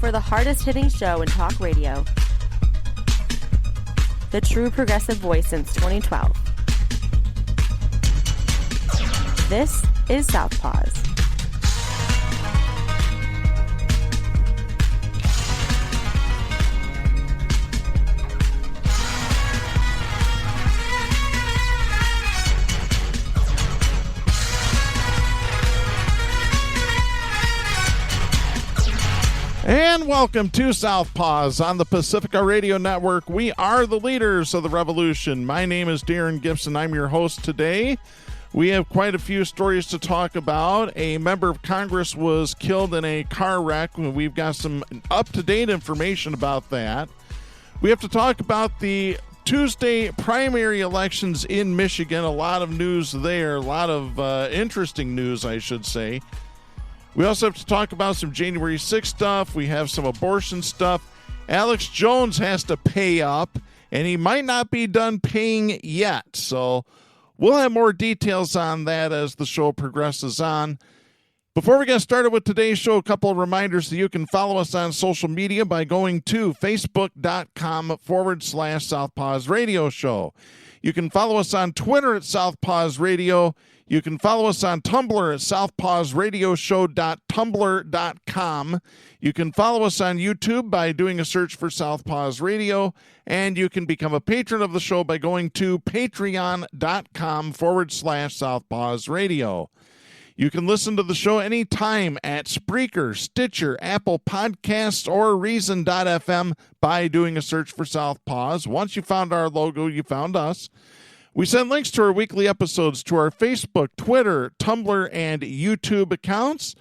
for the hardest-hitting show in talk radio. The true progressive voice since 2012. This is Southpaws. And welcome to Southpaws on the Pacifica Radio Network. We are the leaders of the revolution. My name is Darren Gibson. I'm your host today. We have quite a few stories to talk about. A member of Congress was killed in a car wreck. We've got some up-to-date information about that. We have to talk about the Tuesday primary elections in Michigan. A lot of news there, a lot of interesting news, I should say. We also have to talk about some January 6th stuff. We have some abortion stuff. Alex Jones has to pay up, and he might not be done paying yet. So we'll have more details on that as the show progresses on. Before we get started with today's show, a couple of reminders that you can follow us on social media by going to facebook.com/Southpaws Radio Show. You can follow us on Twitter at Southpaws Radio. You can follow us on Tumblr at southpawsradioshow.tumblr.com. You can follow us on YouTube by doing a search for Southpaws Radio. And you can become a patron of the show by going to patreon.com/Southpaws Radio. You can listen to the show anytime at Spreaker, Stitcher, Apple Podcasts, or Reason.fm by doing a search for Southpaws. Once you found our logo, you found us. We send links to our weekly episodes to our Facebook, Twitter, Tumblr, and YouTube accounts.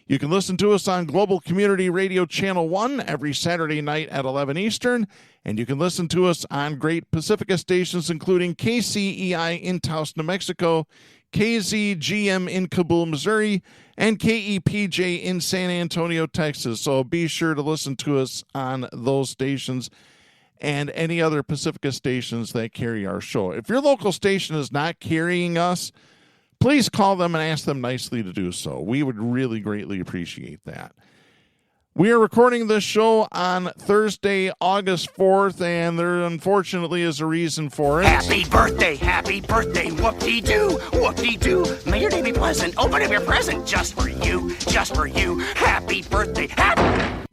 You can listen to us on Global Community Radio Channel 1 every Saturday night at 11 Eastern, and you can listen to us on great Pacifica stations, including KCEI in Taos, New Mexico, KZGM in Kabul, Missouri, and KEPJ in San Antonio, Texas. So be sure to listen to us on those stations and any other Pacifica stations that carry our show. If your local station is not carrying us, please call them and ask them nicely to do so. We would really greatly appreciate that. We are recording this show on Thursday, August 4th, and there unfortunately is a reason for it. Happy birthday, whoop-dee-doo, whoop-dee-doo. May your day be pleasant, open up your present just for you, happy birthday,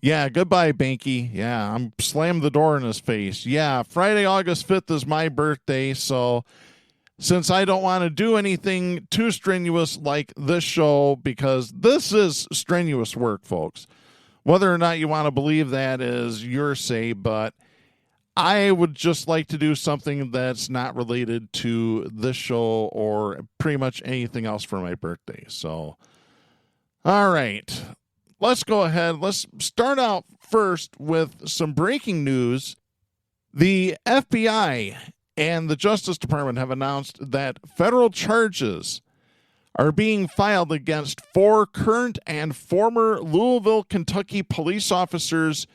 Yeah, goodbye, Banky. Yeah, I'm slammed the door in his face. Yeah, Friday, August 5th is my birthday, so since I don't want to do anything too strenuous like this show, because this is strenuous work, folks. Whether or not you want to believe that is your say, but I would just like to do something that's not related to this show or pretty much anything else for my birthday. So, all right, let's go ahead. Let's start out first with some breaking news. The FBI and the Justice Department have announced that federal charges are being filed against 4 current and former Louisville, Kentucky police officers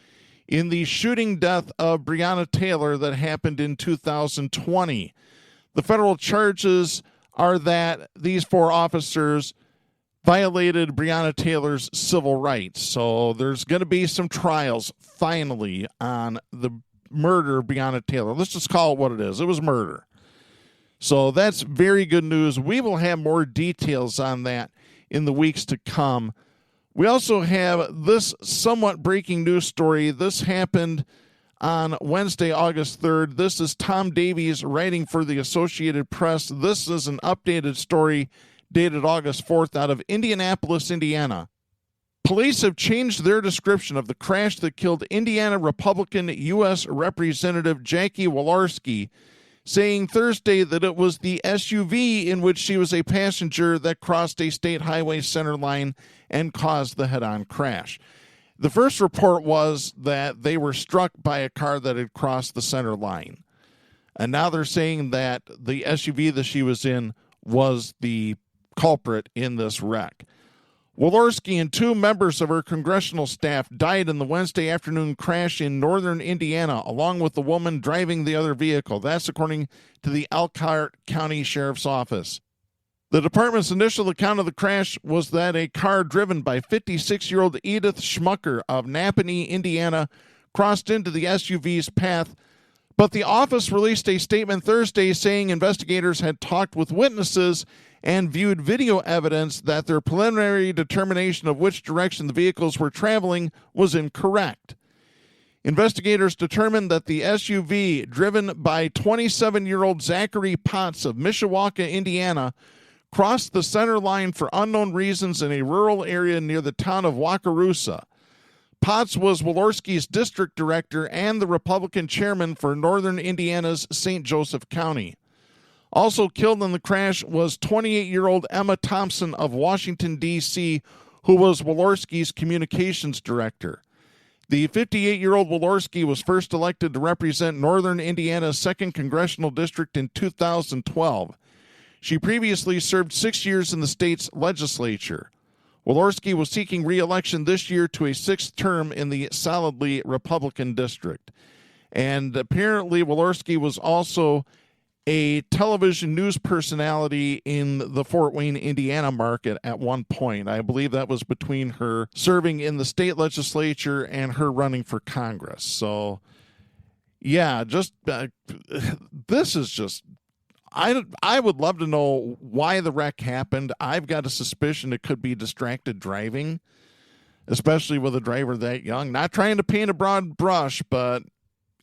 in the shooting death of Breonna Taylor that happened in 2020. The federal charges are that these 4 officers violated Breonna Taylor's civil rights. So there's going to be some trials, finally, on the murder of Breonna Taylor. Let's just call it what it is. It was murder. So that's very good news. We will have more details on that in the weeks to come. We also have this somewhat breaking news story. This happened on Wednesday, August 3rd. This is Tom Davies writing for the Associated Press. This is an updated story dated August 4th out of Indianapolis, Indiana. Police have changed their description of the crash that killed Indiana Republican U.S. Representative Jackie Walorski, saying Thursday that it was the SUV in which she was a passenger that crossed a state highway center line and caused the head-on crash. The first report was that they were struck by a car that had crossed the center line. And now they're saying that the SUV that she was in was the culprit in this wreck. Walorski and 2 members of her congressional staff died in the Wednesday afternoon crash in northern Indiana, along with the woman driving the other vehicle. That's according to the Elkhart County Sheriff's Office. The department's initial account of the crash was that a car driven by 56-year-old Edith Schmucker of Napanee, Indiana, crossed into the SUV's path, but the office released a statement Thursday saying investigators had talked with witnesses and viewed video evidence that their preliminary determination of which direction the vehicles were traveling was incorrect. Investigators determined that the SUV, driven by 27-year-old Zachary Potts of Mishawaka, Indiana, crossed the center line for unknown reasons in a rural area near the town of Wakarusa. Potts was Walorski's district director and the Republican chairman for northern Indiana's St. Joseph County. Also killed in the crash was 28-year-old Emma Thompson of Washington, D.C., who was Walorski's communications director. The 58-year-old Walorski was first elected to represent northern Indiana's 2nd Congressional District in 2012. She previously served 6 years in the state's legislature. Walorski was seeking re-election this year to a 6th term in the solidly Republican district. And apparently Walorski was also a television news personality in the Fort Wayne, Indiana market at one point. I believe that was between her serving in the state legislature and her running for Congress. So, yeah, this is just... I would love to know why the wreck happened. I've got a suspicion it could be distracted driving, especially with a driver that young. Not trying to paint a broad brush, but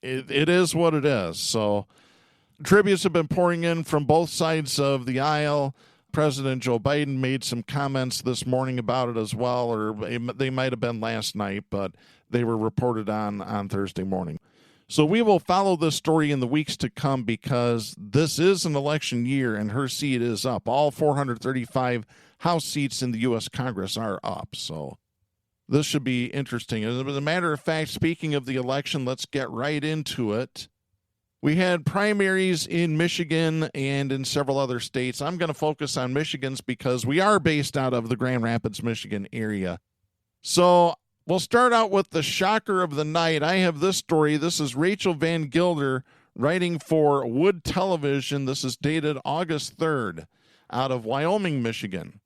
it is what it is. So tributes have been pouring in from both sides of the aisle. President Joe Biden made some comments this morning about it as well, or they might have been last night, but they were reported on Thursday morning. So we will follow this story in the weeks to come because this is an election year and her seat is up. All 435 House seats in the U.S. Congress are up. So this should be interesting. As a matter of fact, speaking of the election, let's get right into it. We had primaries in Michigan and in several other states. I'm going to focus on Michigan's because we are based out of the Grand Rapids, Michigan area. So we'll start out with the shocker of the night. I have this story. This is Rachel Van Gilder writing for Wood Television. This is dated August 3rd out of Wyoming, Michigan.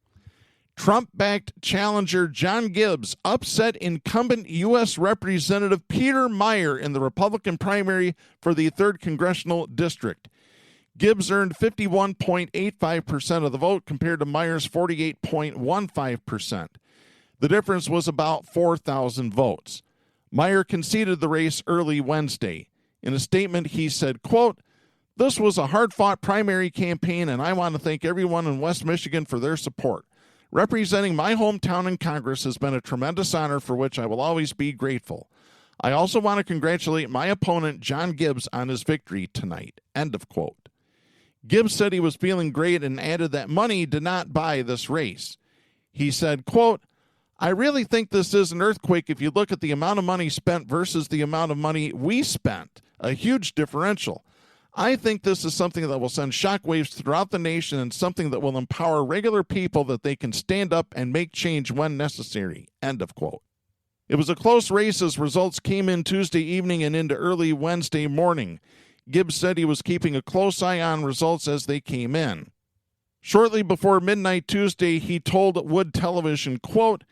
Trump-backed challenger John Gibbs upset incumbent U.S. Representative Peter Meijer in the Republican primary for the 3rd Congressional District. Gibbs earned 51.85% of the vote compared to Meijer's 48.15%. The difference was about 4,000 votes. Meijer conceded the race early Wednesday. In a statement, he said, quote, "This was a hard-fought primary campaign, and I want to thank everyone in West Michigan for their support. Representing my hometown in Congress has been a tremendous honor for which I will always be grateful. I also want to congratulate my opponent, John Gibbs, on his victory tonight." End of quote. Gibbs said he was feeling great and added that money did not buy this race. He said, quote, "I really think this is an earthquake if you look at the amount of money spent versus the amount of money we spent. A huge differential. I think this is something that will send shockwaves throughout the nation and something that will empower regular people that they can stand up and make change when necessary." End of quote. It was a close race as results came in Tuesday evening and into early Wednesday morning. Gibbs said he was keeping a close eye on results as they came in. Shortly before midnight Tuesday, he told Wood Television, quote,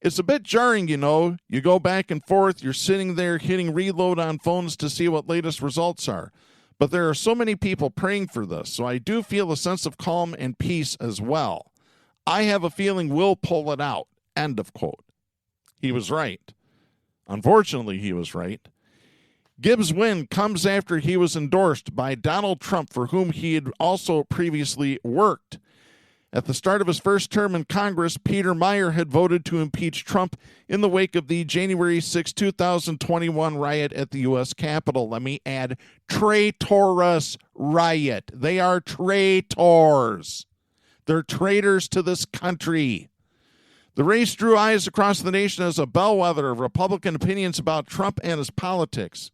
"It's a bit jarring, you know. You go back and forth, you're sitting there hitting reload on phones to see what latest results are. But there are so many people praying for this, so I do feel a sense of calm and peace as well. I have a feeling we'll pull it out." End of quote. He was right. Unfortunately, he was right. Gibbs' win comes after he was endorsed by Donald Trump, for whom he had also previously worked. At the start of his first term in Congress, Peter Meijer had voted to impeach Trump in the wake of the January 6, 2021 riot at the U.S. Capitol. Let me add, traitorous riot. They are traitors. They're traitors to this country. The race drew eyes across the nation as a bellwether of Republican opinions about Trump and his politics.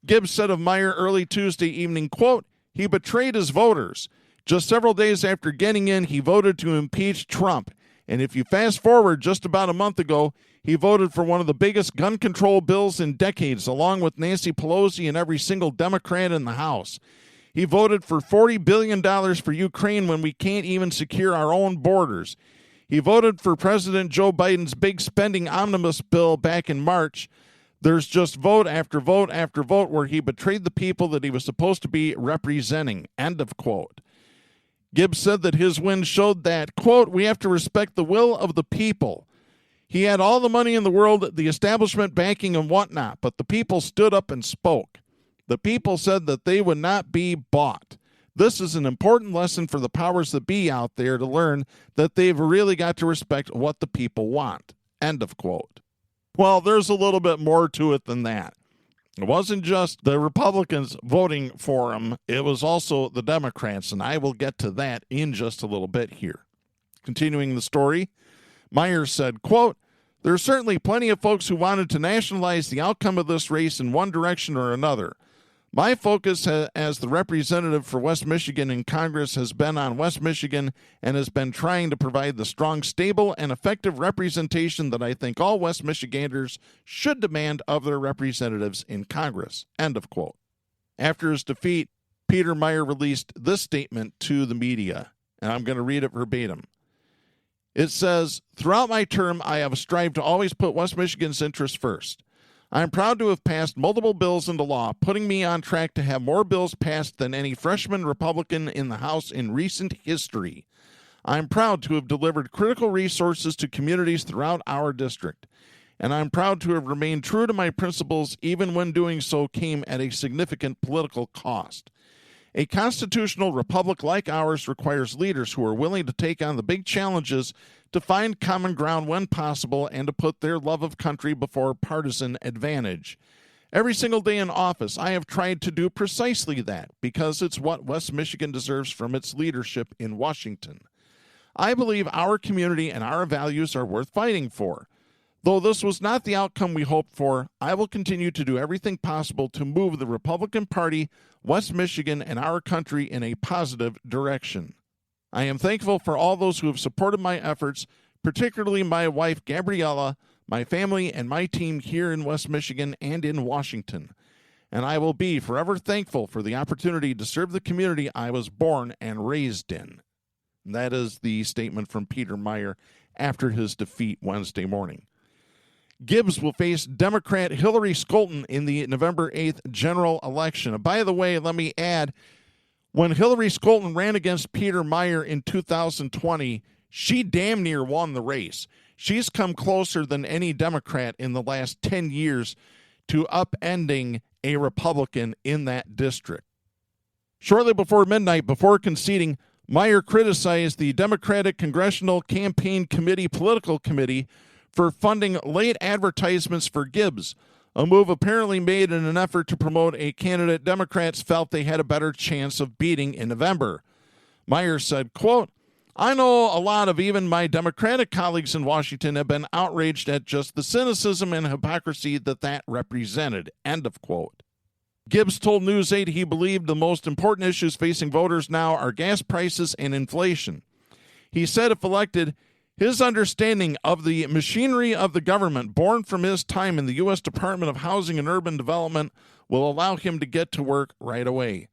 Gibbs said of Meijer early Tuesday evening, quote, "He betrayed his voters. Just several days after getting in, he voted to impeach Trump. And if you fast forward just about a month ago, he voted for one of the biggest gun control bills in decades, along with Nancy Pelosi and every single Democrat in the House. He voted for $40 billion for Ukraine when we can't even secure our own borders. He voted for President Joe Biden's big spending omnibus bill back in March. There's just vote after vote after vote where he betrayed the people that he was supposed to be representing. End of quote. Gibbs said that his win showed that, quote, we have to respect the will of the people. He had all the money in the world, the establishment backing and whatnot, but the people stood up and spoke. The people said that they would not be bought. This is an important lesson for the powers that be out there to learn that they've really got to respect what the people want. End of quote. Well, there's a little bit more to it than that. It wasn't just the Republicans voting for him. It was also the Democrats, and I will get to that in just a little bit here. Continuing the story, Meijer said, quote, there are certainly plenty of folks who wanted to nationalize the outcome of this race in one direction or another. My focus as the representative for West Michigan in Congress has been on West Michigan and has been trying to provide the strong, stable, and effective representation that I think all West Michiganders should demand of their representatives in Congress. End of quote. After his defeat, Peter Meijer released this statement to the media, and I'm going to read it verbatim. It says, throughout my term, I have strived to always put West Michigan's interests first. I am proud to have passed multiple bills into law, putting me on track to have more bills passed than any freshman Republican in the House in recent history. I am proud to have delivered critical resources to communities throughout our district, and I am proud to have remained true to my principles even when doing so came at a significant political cost. A constitutional republic like ours requires leaders who are willing to take on the big challenges to find common ground when possible and to put their love of country before partisan advantage. Every single day in office, I have tried to do precisely that because it's what West Michigan deserves from its leadership in Washington. I believe our community and our values are worth fighting for. Though this was not the outcome we hoped for, I will continue to do everything possible to move the Republican Party, West Michigan, and our country in a positive direction. I am thankful for all those who have supported my efforts, particularly my wife, Gabriella, my family, and my team here in West Michigan and in Washington. And I will be forever thankful for the opportunity to serve the community I was born and raised in. And that is the statement from Peter Meijer after his defeat Wednesday morning. Gibbs will face Democrat Hillary Scholten in the November 8th general election. And by the way, let me add, when Hillary Scholten ran against Peter Meijer in 2020, she damn near won the race. She's come closer than any Democrat in the last 10 years to upending a Republican in that district. Shortly before midnight, before conceding, Meijer criticized the Democratic Congressional Campaign Committee Political Committee for funding late advertisements for Gibbs, a move apparently made in an effort to promote a candidate Democrats felt they had a better chance of beating in November. Meijer said, quote, I know a lot of even my Democratic colleagues in Washington have been outraged at just the cynicism and hypocrisy that represented, end of quote. Gibbs told News 8 he believed the most important issues facing voters now are gas prices and inflation. He said if elected, his understanding of the machinery of the government born from his time in the U.S. Department of Housing and Urban Development will allow him to get to work right away.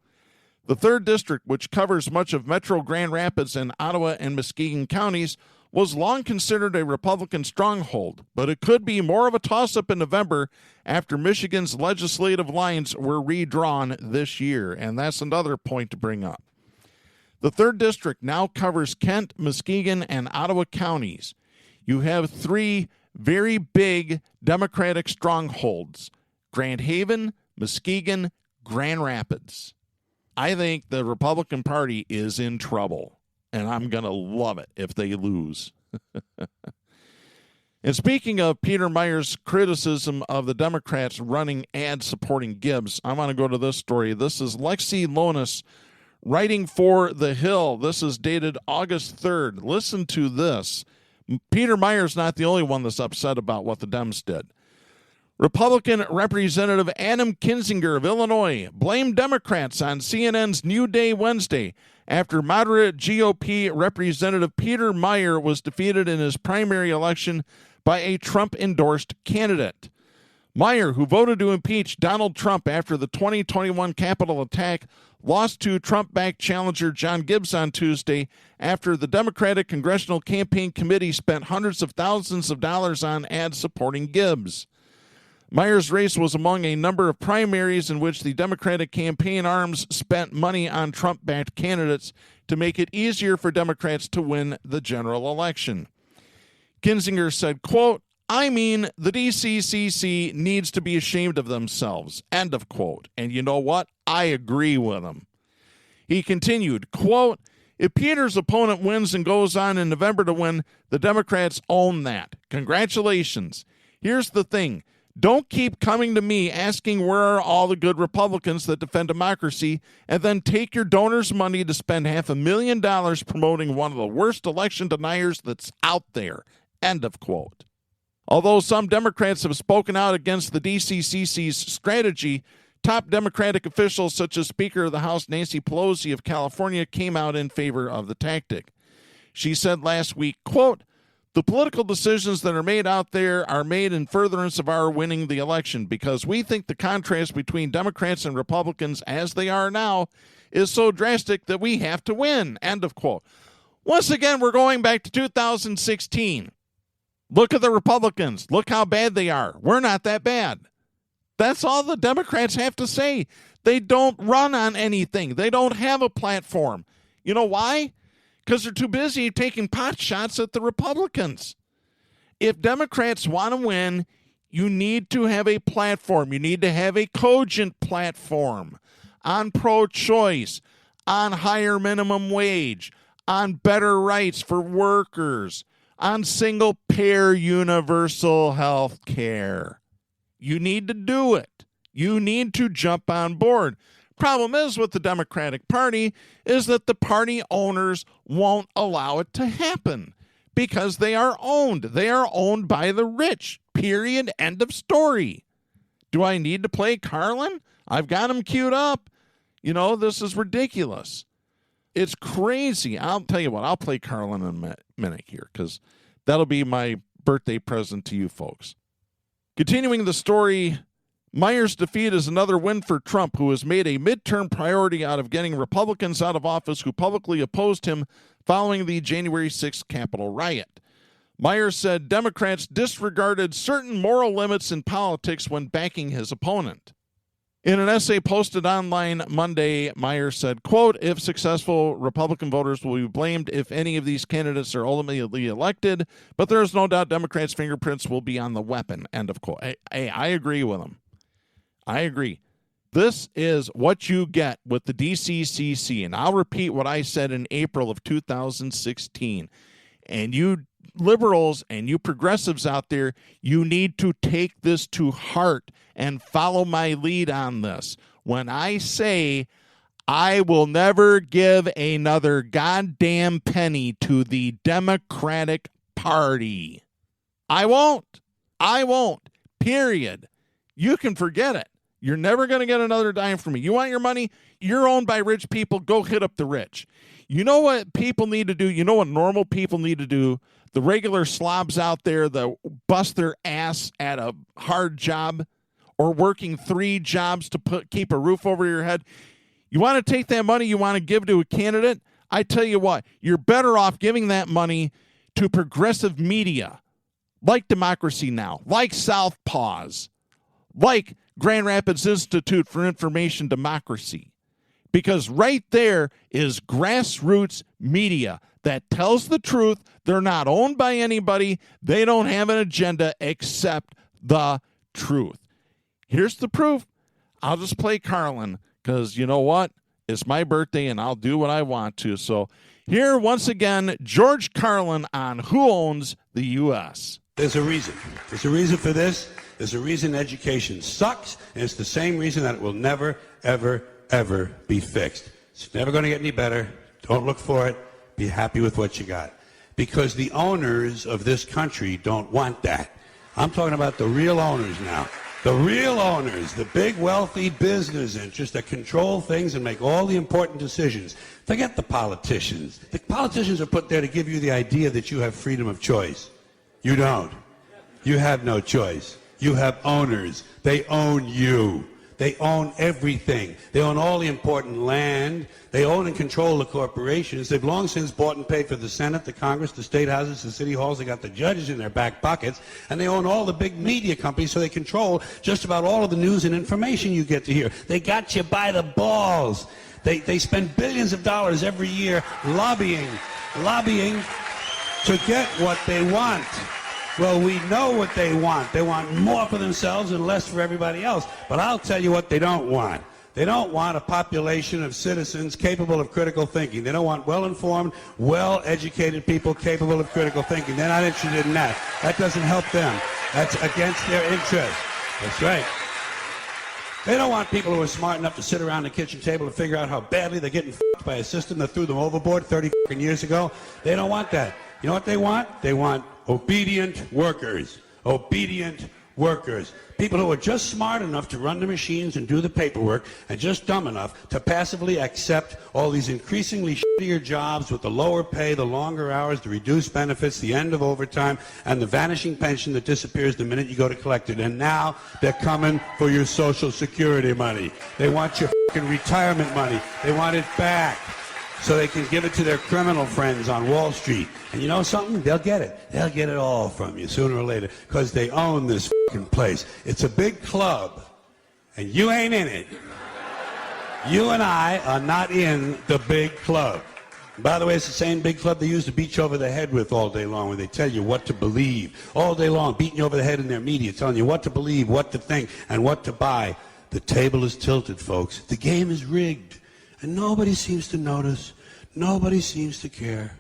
The 3rd District, which covers much of Metro Grand Rapids and Ottawa and Muskegon counties, was long considered a Republican stronghold, but it could be more of a toss-up in November after Michigan's legislative lines were redrawn this year, and that's another point to bring up. The 3rd District now covers Kent, Muskegon, and Ottawa counties. You have 3 very big Democratic strongholds, Grand Haven, Muskegon, Grand Rapids. I think the Republican Party is in trouble, and I'm going to love it if they lose. And speaking of Peter Meijer's criticism of the Democrats running ads supporting Gibbs, I want to go to this story. This is Lexi Lonis writing for The Hill. This is dated August 3rd. Listen to this. Peter Meijer's not the only one that's upset about what the Dems did. Republican Representative Adam Kinzinger of Illinois blamed Democrats on CNN's New Day Wednesday after moderate GOP Representative Peter Meijer was defeated in his primary election by a Trump-endorsed candidate. Meijer, who voted to impeach Donald Trump after the 2021 Capitol attack, lost to Trump-backed challenger John Gibbs on Tuesday after the Democratic Congressional Campaign Committee spent hundreds of thousands of dollars on ads supporting Gibbs. Meijer's race was among a number of primaries in which the Democratic campaign arms spent money on Trump-backed candidates to make it easier for Democrats to win the general election. Kinzinger said, quote, "I mean, the DCCC needs to be ashamed of themselves," end of quote. And you know what? I agree with him. He continued, quote, "If Peter's opponent wins and goes on in November to win, the Democrats own that. Congratulations. Here's the thing. Don't keep coming to me asking where are all the good Republicans that defend democracy and then take your donors' money to spend $500,000 promoting one of the worst election deniers that's out there." End of quote. Although some Democrats have spoken out against the DCCC's strategy, top Democratic officials such as Speaker of the House Nancy Pelosi of California came out in favor of the tactic. She said last week, quote, "The political decisions that are made out there are made in furtherance of our winning the election because we think the contrast between Democrats and Republicans as they are now is so drastic that we have to win." End of quote. Once again, we're going back to 2016. Look at the Republicans. Look how bad they are. We're not that bad. That's all the Democrats have to say. They don't run on anything. They don't have a platform. You know why? Because they're too busy taking pot shots at the Republicans. If Democrats want to win, you need to have a platform. You need to have a cogent platform on pro-choice, on higher minimum wage, on better rights for workers, on single-payer universal health care. You need to do it. You need to jump on board. Problem is with the Democratic Party is that the party owners won't allow it to happen because they are owned. They are owned by the rich, period, end of story. Do I need to play Carlin? I've got him queued up. You know, this is ridiculous. It's crazy. I'll tell you what, I'll play Carlin in a minute here because that'll be my birthday present to you folks. Continuing the story, Meijer's defeat is another win for Trump, who has made a midterm priority out of getting Republicans out of office who publicly opposed him following the January 6th Capitol riot. Meijer said Democrats disregarded certain moral limits in politics when backing his opponent. In an essay posted online Monday, Meijer said, quote, "If successful, Republican voters will be blamed if any of these candidates are ultimately elected, but there is no doubt Democrats' fingerprints will be on the weapon," end of quote. Hey, I agree with him. I agree. This is what you get with the DCCC, and I'll repeat what I said in April of 2016. And you liberals and you progressives out there, you need to take this to heart and follow my lead on this. When I say I will never give another goddamn penny to the Democratic Party, I won't. I won't. Period. You can forget it. You're never going to get another dime from me. You want your money? You're owned by rich people. Go hit up the rich. You know what people need to do? You know what normal people need to do? The regular slobs out there that bust their ass at a hard job or working 3 jobs to keep a roof over your head. You want to take that money you want to give to a candidate? I tell you what, you're better off giving that money to progressive media like Democracy Now!, like Southpaws, like Grand Rapids Institute for Information Democracy. Because right there is grassroots media that tells the truth. They're not owned by anybody. They don't have an agenda except the truth. Here's the proof. I'll just play Carlin because you know what? It's my birthday and I'll do what I want to. So here once again, George Carlin on Who Owns the U.S. There's a reason. There's a reason for this. There's a reason education sucks, and it's the same reason that it will never, ever, ever be fixed. It's never going to get any better. Don't look for it. Be happy with what you got. Because the owners of this country don't want that. I'm talking about the real owners now. The real owners, the big wealthy business interests that control things and make all the important decisions. Forget the politicians. The politicians are put there to give you the idea that you have freedom of choice. You don't. You have no choice. You have owners. They own you. They own everything. They own all the important land. They own and control the corporations. They've long since bought and paid for the Senate, the Congress, the state houses, the city halls. They got the judges in their back pockets. And they own all the big media companies, so they control just about all of the news and information you get to hear. They got you by the balls. They spend billions of dollars every year lobbying to get what they want. Well, we know what they want. They want more for themselves and less for everybody else. But I'll tell you what they don't want. They don't want a population of citizens capable of critical thinking. They don't want well-informed, well-educated people capable of critical thinking. They're not interested in that. That doesn't help them. That's against their interest. That's right. They don't want people who are smart enough to sit around the kitchen table and figure out how badly they're getting f***ed by a system that threw them overboard 30 years ago. They don't want that. You know what they want? They want obedient workers. Obedient workers. People who are just smart enough to run the machines and do the paperwork and just dumb enough to passively accept all these increasingly shittier jobs with the lower pay, the longer hours, the reduced benefits, the end of overtime, and the vanishing pension that disappears the minute you go to collect it. And now they're coming for your Social Security money. They want your fucking retirement money. They want it back so they can give it to their criminal friends on Wall Street. And you know something? They'll get it. They'll get it all from you sooner or later because they own this fucking place. It's a big club, and you ain't in it. You and I are not in the big club. By the way, it's the same big club they used to beat you over the head with all day long, where they tell you what to believe. All day long, beating you over the head in their media, telling you what to believe, what to think, and what to buy. The table is tilted, folks. The game is rigged. And nobody seems to notice. Nobody seems to care.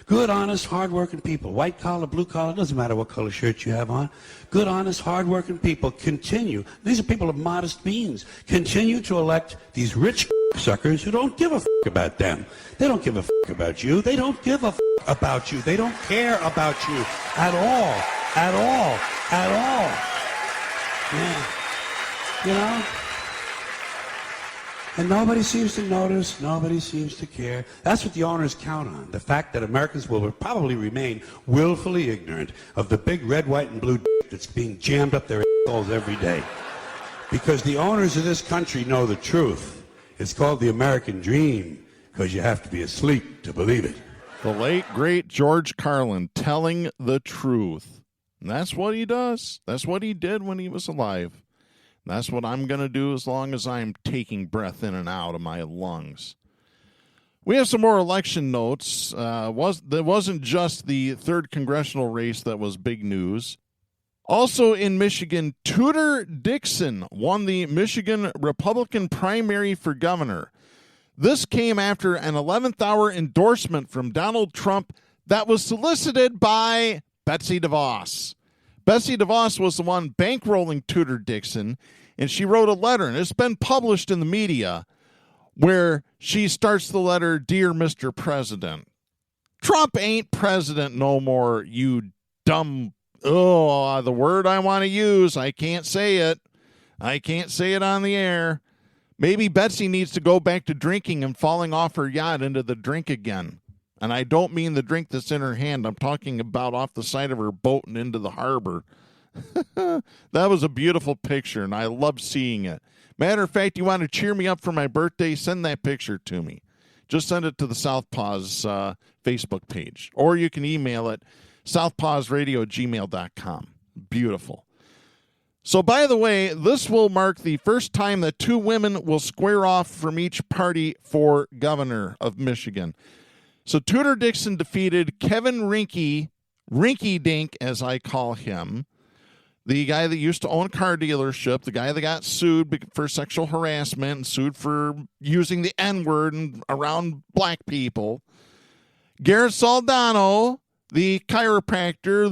Good, honest, hard-working people, white collar, blue collar, doesn't matter what color shirt you have on. Good, honest, hard-working people continue. These are people of modest means. Continue to elect these rich suckers who don't give a about them. They don't give a about you. They don't give a about you. They don't care about you at all. At all. At all. Yeah. You know? And nobody seems to notice, nobody seems to care. That's what the owners count on, the fact that Americans will probably remain willfully ignorant of the big red, white, and blue that's being jammed up their assholes every day. Because the owners of this country know the truth. It's called the American dream, because you have to be asleep to believe it. The late, great George Carlin telling the truth. And that's what he does. That's what he did when he was alive. That's what I'm going to do as long as I'm taking breath in and out of my lungs. We have some more election notes. There wasn't just the 3rd congressional race that was big news. Also in Michigan, Tudor Dixon won the Michigan Republican primary for governor. This came after an 11th hour endorsement from Donald Trump that was solicited by Betsy DeVos. Betsy DeVos was the one bankrolling Tudor Dixon, and she wrote a letter, and it's been published in the media, where she starts the letter, "Dear Mr. President." Trump ain't president no more, you dumb, the word I want to use, I can't say it. I can't say it on the air. Maybe Betsy needs to go back to drinking and falling off her yacht into the drink again. And I don't mean the drink that's in her hand. I'm talking about off the side of her boat and into the harbor. That was a beautiful picture, and I love seeing it. Matter of fact, you want to cheer me up for my birthday? Send that picture to me. Just send it to the Southpaws Facebook page. Or you can email it, southpawsradio@gmail.com. Beautiful. So, by the way, this will mark the first time that 2 women will square off from each party for governor of Michigan. So Tudor Dixon defeated Kevin Rinky Dink, as I call him, the guy that used to own a car dealership, the guy that got sued for sexual harassment and sued for using the N-word around black people. Garrett Soldano, the chiropractor,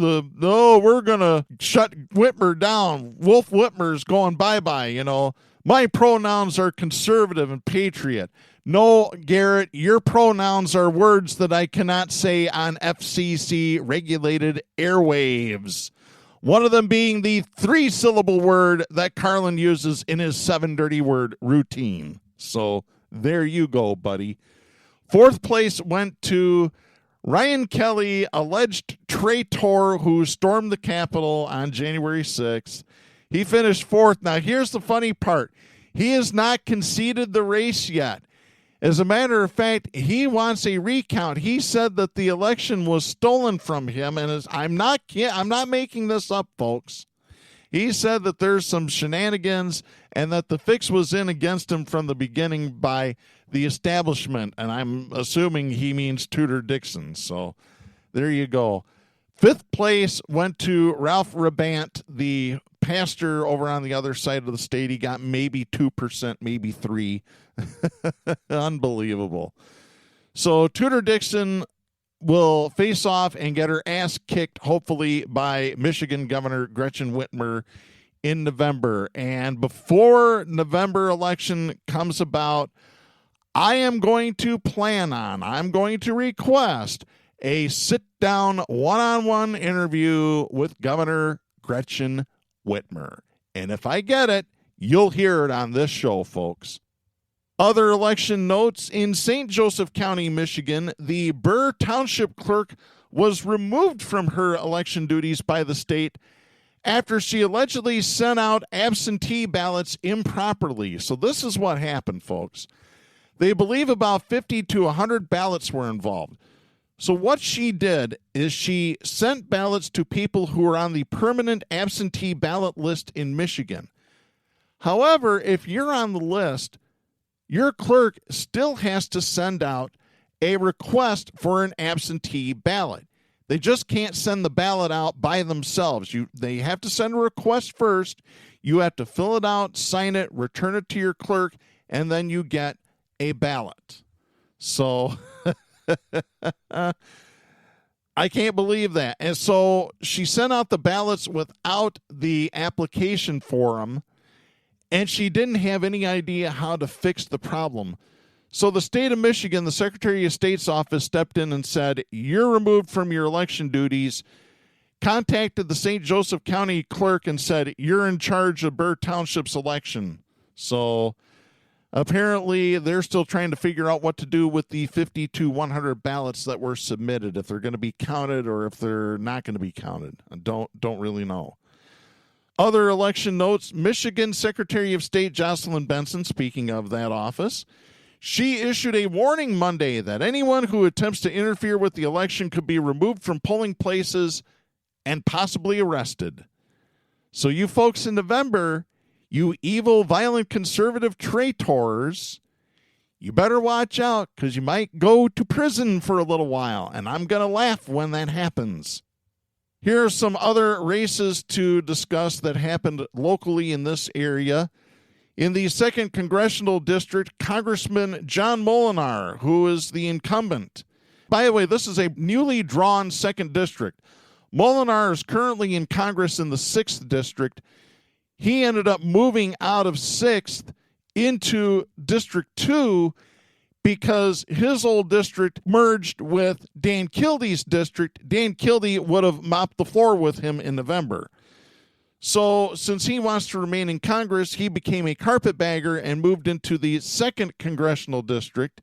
we're going to shut Whitmer down. Wolf Whitmer's going bye-bye, you know. My pronouns are conservative and patriot. No, Garrett, your pronouns are words that I cannot say on FCC-regulated airwaves. One of them being the 3-syllable word that Carlin uses in his 7 dirty word routine. So there you go, buddy. 4th place went to Ryan Kelly, alleged traitor who stormed the Capitol on January 6th. He finished fourth. Now, here's the funny part. He has not conceded the race yet. As a matter of fact, he wants a recount. He said that the election was stolen from him, and I'm not making this up, folks. He said that there's some shenanigans and that the fix was in against him from the beginning by the establishment, and I'm assuming he means Tudor Dixon. So there you go. Fifth place went to Ralph Rabant, the pastor over on the other side of the state. He got maybe 2%, maybe 3%. Unbelievable. So Tudor Dixon will face off and get her ass kicked, hopefully, by Michigan Governor Gretchen Whitmer in November. And before November election comes about, I'm going to request a sit-down, one-on-one interview with Governor Gretchen Whitmer. And if I get it, you'll hear it on this show, folks. Other election notes: in St. Joseph County, Michigan, the Burr Township clerk was removed from her election duties by the state after she allegedly sent out absentee ballots improperly. So this is what happened, folks. They believe about 50 to 100 ballots were involved. So what she did is she sent ballots to people who were on the permanent absentee ballot list in Michigan. However, if you're on the list, your clerk still has to send out a request for an absentee ballot. They just can't send the ballot out by themselves. They have to send a request first. You have to fill it out, sign it, return it to your clerk, and then you get a ballot. So I can't believe that. And so she sent out the ballots without the application form, and she didn't have any idea how to fix the problem. So the state of Michigan, the Secretary of State's office stepped in and said, you're removed from your election duties, contacted the St. Joseph County clerk and said, you're in charge of Burr Township's election. So apparently they're still trying to figure out what to do with the 50 to 100 ballots that were submitted, if they're going to be counted or if they're not going to be counted. I don't really know. Other election notes: Michigan Secretary of State Jocelyn Benson, speaking of that office, she issued a warning Monday that anyone who attempts to interfere with the election could be removed from polling places and possibly arrested. So you folks in November, you evil, violent, conservative traitors, you better watch out, because you might go to prison for a little while, and I'm going to laugh when that happens. Here are some other races to discuss that happened locally in this area. In the 2nd Congressional District, Congressman John Molinar, who is the incumbent. By the way, this is a newly drawn 2nd District. Molinar is currently in Congress in the 6th District. He ended up moving out of 6th into District 2 because his old district merged with Dan Kilde's district. Dan Kilde would have mopped the floor with him in November. So since he wants to remain in Congress, he became a carpetbagger and moved into the 2nd Congressional District.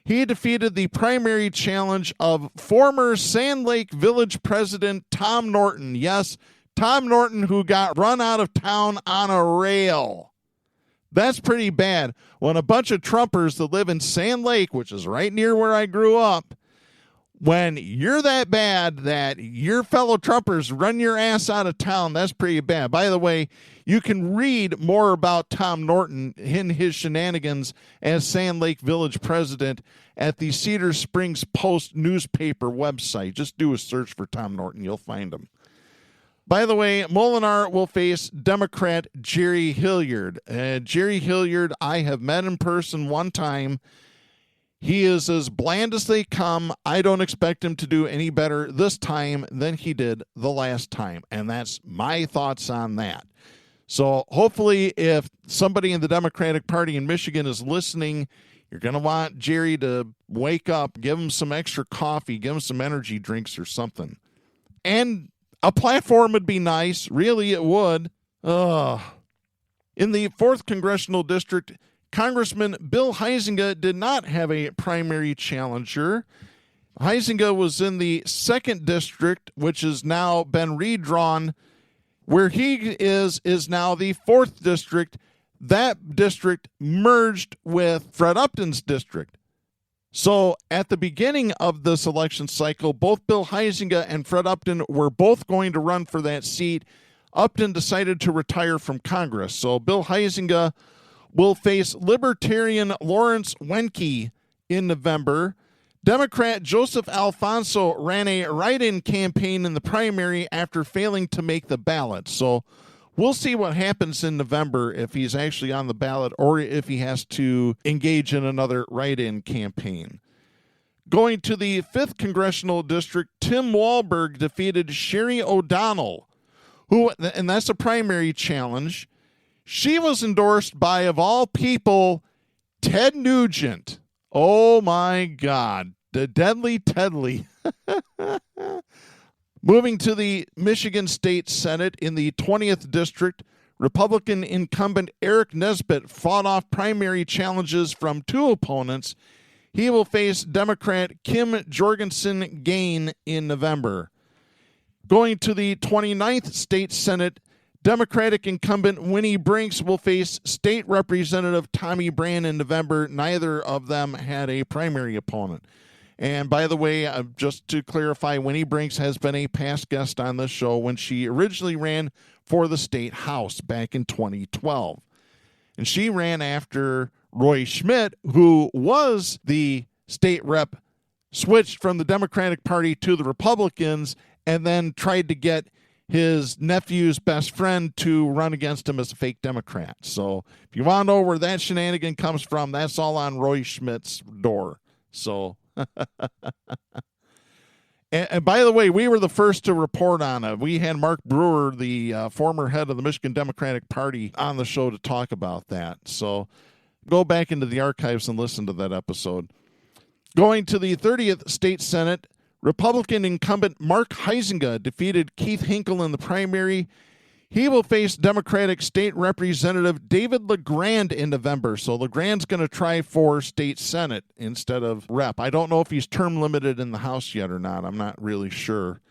He defeated the primary challenge of former Sand Lake Village President Tom Norton. Yes, Tom Norton, who got run out of town on a rail. That's pretty bad. When a bunch of Trumpers that live in Sand Lake, which is right near where I grew up, when you're that bad that your fellow Trumpers run your ass out of town, that's pretty bad. By the way, you can read more about Tom Norton in his shenanigans as Sand Lake Village President at the Cedar Springs Post newspaper website. Just do a search for Tom Norton. You'll find him. By the way, Molinar will face Democrat Jerry Hilliard. Jerry Hilliard, I have met in person one time. He is as bland as they come. I don't expect him to do any better this time than he did the last time. And that's my thoughts on that. So hopefully if somebody in the Democratic Party in Michigan is listening, you're going to want Jerry to wake up, give him some extra coffee, give him some energy drinks or something. And a platform would be nice. Really, it would. In the 4th Congressional District, Congressman Bill Huizenga did not have a primary challenger. Huizenga was in the 2nd District, which has now been redrawn Where he is now the 4th district. That district merged with Fred Upton's district. So at the beginning of this election cycle, both Bill Kinzinger and Fred Upton were both going to run for that seat. Upton decided to retire from Congress. So Bill Kinzinger will face Libertarian Lawrence Wenke in November. Democrat Joseph Alfonso ran a write-in campaign in the primary after failing to make the ballot. So we'll see what happens in November if he's actually on the ballot or if he has to engage in another write-in campaign. Going to the 5th Congressional District, Tim Walberg defeated Sherry O'Donnell, and that's a primary challenge. She was endorsed by, of all people, Ted Nugent. Oh, my God. The deadly Tedley. Moving to the Michigan State Senate in the 20th District, Republican incumbent Eric Nesbitt fought off primary challenges from 2 opponents. He will face Democrat Kim Jorgensen Gain in November. Going to the 29th State Senate, Democratic incumbent Winnie Brinks will face State Representative Tommy Brand in November. Neither of them had a primary opponent. And by the way, just to clarify, Winnie Brinks has been a past guest on this show when she originally ran for the state house back in 2012. And she ran after Roy Schmidt, who was the state rep, switched from the Democratic Party to the Republicans, and then tried to get his nephew's best friend to run against him as a fake Democrat. So if you want to know where that shenanigan comes from, that's all on Roy Schmidt's door. So... and by the way, we were the first to report on it. We had Mark Brewer, the former head of the Michigan Democratic Party, on the show to talk about that. So go back into the archives and listen to that episode. Going to the 30th State Senate, Republican incumbent Mark Kinzinger defeated Keith Hinkle in the primary. He will face Democratic State Representative David LeGrand in November. So LeGrand's going to try for State Senate instead of Rep. I don't know if he's term limited in the House yet or not. I'm not really sure.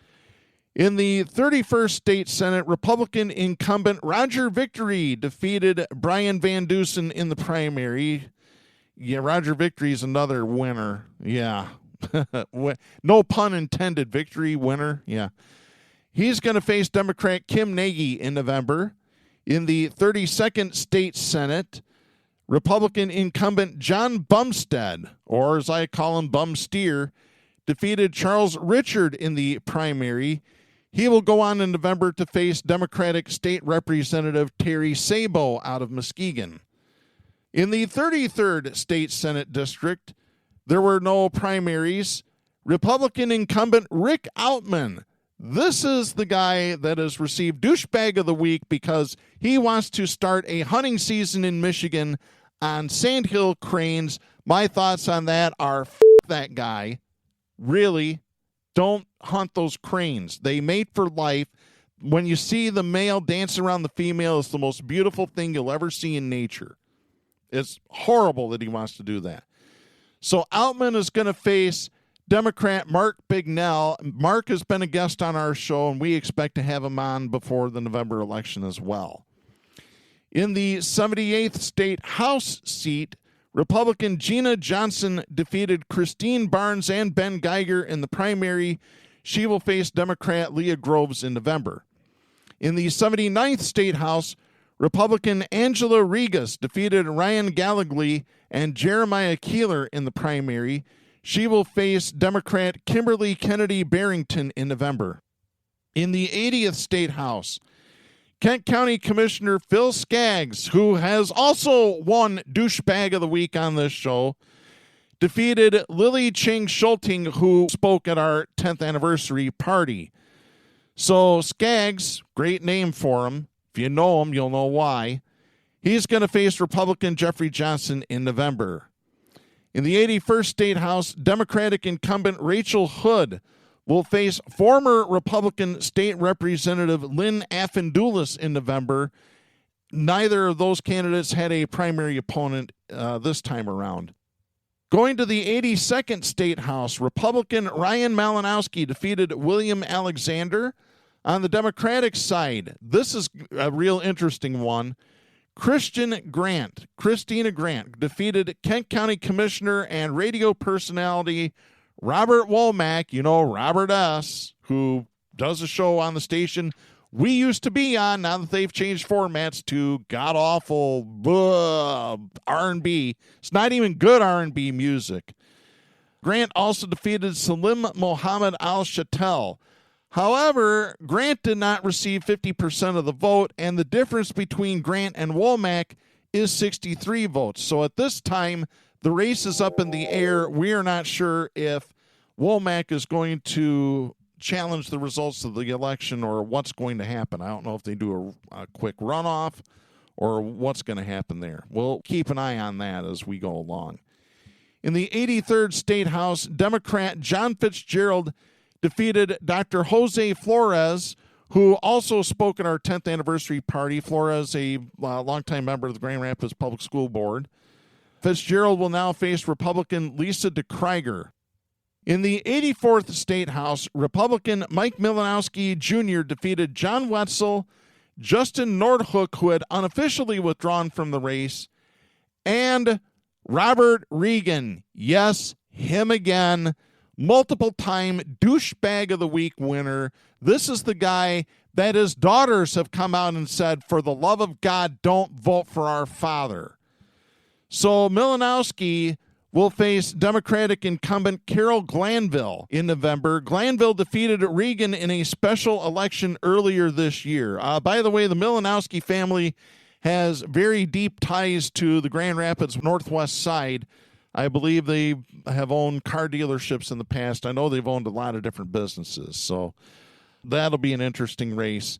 In the 31st State Senate, Republican incumbent Roger Victory defeated Brian Van Dusen in the primary. Yeah, Roger Victory is another winner. Yeah. No pun intended. Victory, winner. Yeah. He's going to face Democrat Kim Nagy in November. In the 32nd State Senate, Republican incumbent John Bumstead, or as I call him, Bumsteer, defeated Charles Richard in the primary. He will go on in November to face Democratic State Representative Terry Sabo out of Muskegon. In the 33rd State Senate District, there were no primaries. Republican incumbent Rick Outman. This is the guy that has received Douchebag of the Week because he wants to start a hunting season in Michigan on sandhill cranes. My thoughts on that are, f*** that guy. Really, don't hunt those cranes. They mate for life. When you see the male dance around the female, it's the most beautiful thing you'll ever see in nature. It's horrible that he wants to do that. So Outman is going to face Democrat Mark Bignell. Mark has been a guest on our show, and we expect to have him on before the November election as well. In the 78th State House seat, Republican Gina Johnson defeated Christine Barnes and Ben Geiger in the primary. She will face Democrat Leah Groves in November. In the 79th State House, Republican Angela Regas defeated Ryan Gallagly and Jeremiah Keeler in the primary. She will face Democrat Kimberly Kennedy Barrington in November. In the 80th State House, Kent County Commissioner Phil Skaggs, who has also won Douchebag of the Week on this show, defeated Lily Ching Schulting, who spoke at our 10th anniversary party. So Skaggs, great name for him. If you know him, you'll know why. He's going to face Republican Jeffrey Johnson in November. In the 81st State House, Democratic incumbent Rachel Hood will face former Republican State Representative Lynn Affendoulis in November. Neither of those candidates had a primary opponent this time around. Going to the 82nd State House, Republican Ryan Malinowski defeated William Alexander On the Democratic side, this is a real interesting one. Christina Grant defeated Kent County Commissioner and radio personality Robert Womack, Robert S., who does a show on the station we used to be on, now that they've changed formats to god-awful R&B. It's not even good R&B music. Grant also defeated Salim Mohammed Al-Shatel. However, Grant did not receive 50% of the vote, and the difference between Grant and Womack is 63 votes. So at this time, the race is up in the air. We are not sure if Womack is going to challenge the results of the election or what's going to happen. I don't know if they do a quick runoff or what's going to happen there. We'll keep an eye on that as we go along. In the 83rd State House, Democrat John Fitzgerald defeated Dr. Jose Flores, who also spoke at our 10th anniversary party. Flores, a longtime member of the Grand Rapids Public School Board. Fitzgerald will now face Republican Lisa DeKruiger. In the 84th State House, Republican Mike Milanowski Jr. defeated John Wetzel, Justin Nordhook, who had unofficially withdrawn from the race, and Robert Regan. Yes, him again. Multiple-time douchebag of the week winner. This is the guy that his daughters have come out and said, for the love of God, don't vote for our father. So Milanowski will face Democratic incumbent Carol Glanville in November. Glanville defeated Regan in a special election earlier this year. By the way, the Milanowski family has very deep ties to the Grand Rapids Northwest side. I believe they have owned car dealerships in the past. I know they've owned a lot of different businesses, so that'll be an interesting race.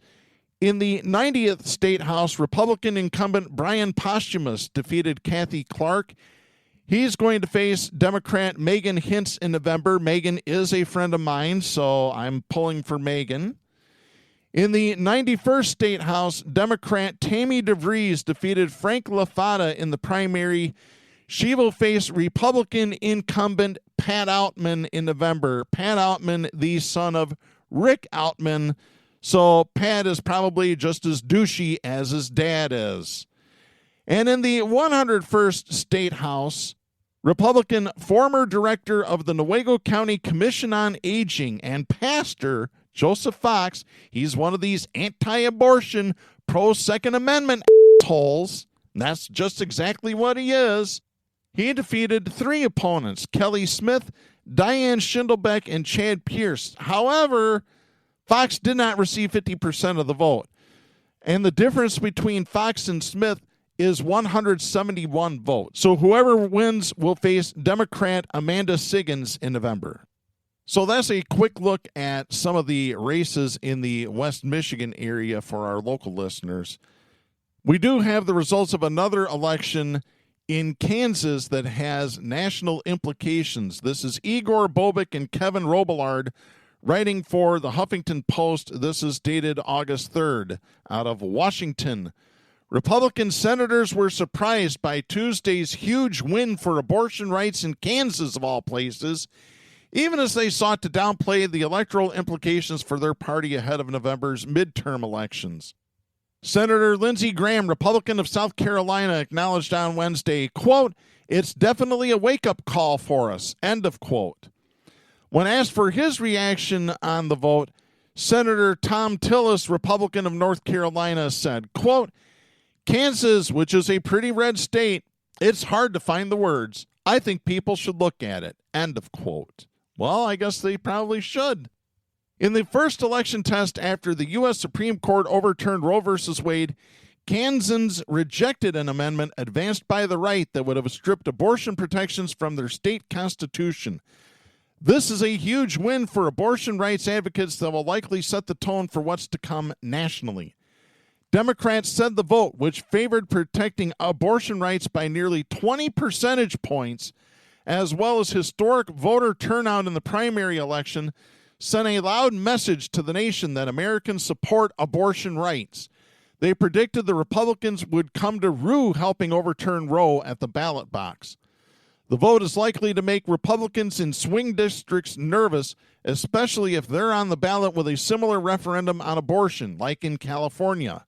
In the 90th State House, Republican incumbent Brian Posthumus defeated Kathy Clark. He's going to face Democrat Megan Hintz in November. Megan is a friend of mine, so I'm pulling for Megan. In the 91st State House, Democrat Tammy DeVries defeated Frank LaFata in the primary. She will face Republican incumbent Pat Outman in November. Pat Outman, the son of Rick Outman. So Pat is probably just as douchey as his dad is. And in the 101st State House, Republican former director of the Newaygo County Commission on Aging and pastor Joseph Fox, he's one of these anti-abortion, pro-Second Amendment assholes. That's just exactly what he is. He defeated three opponents, Kelly Smith, Diane Schindelbeck, and Chad Pierce. However, Fox did not receive 50% of the vote. And the difference between Fox and Smith is 171 votes. So whoever wins will face Democrat Amanda Siggins in November. So that's a quick look at some of the races in the West Michigan area for our local listeners. We do have the results of another election in Kansas that has national implications. This is Igor Bobik and Kevin Robillard writing for the Huffington Post. This is dated August 3rd out of Washington. Republican senators were surprised by Tuesday's huge win for abortion rights in Kansas, of all places, even as they sought to downplay the electoral implications for their party ahead of November's midterm elections. Senator Lindsey Graham, Republican of South Carolina, acknowledged on Wednesday, quote, "It's definitely a wake-up call for us," end of quote. When asked for his reaction on the vote, Senator Tom Tillis, Republican of North Carolina, said, quote, "Kansas, which is a pretty red state, it's hard to find the words. I think people should look at it," end of quote. Well, I guess they probably should. In the first election test after the U.S. Supreme Court overturned Roe v. Wade, Kansans rejected an amendment advanced by the right that would have stripped abortion protections from their state constitution. This is a huge win for abortion rights advocates that will likely set the tone for what's to come nationally. Democrats said the vote, which favored protecting abortion rights by nearly 20 percentage points, as well as historic voter turnout in the primary election, sent a loud message to the nation that Americans support abortion rights. They predicted the Republicans would come to rue helping overturn Roe at the ballot box. The vote is likely to make Republicans in swing districts nervous, especially if they're on the ballot with a similar referendum on abortion, like in California.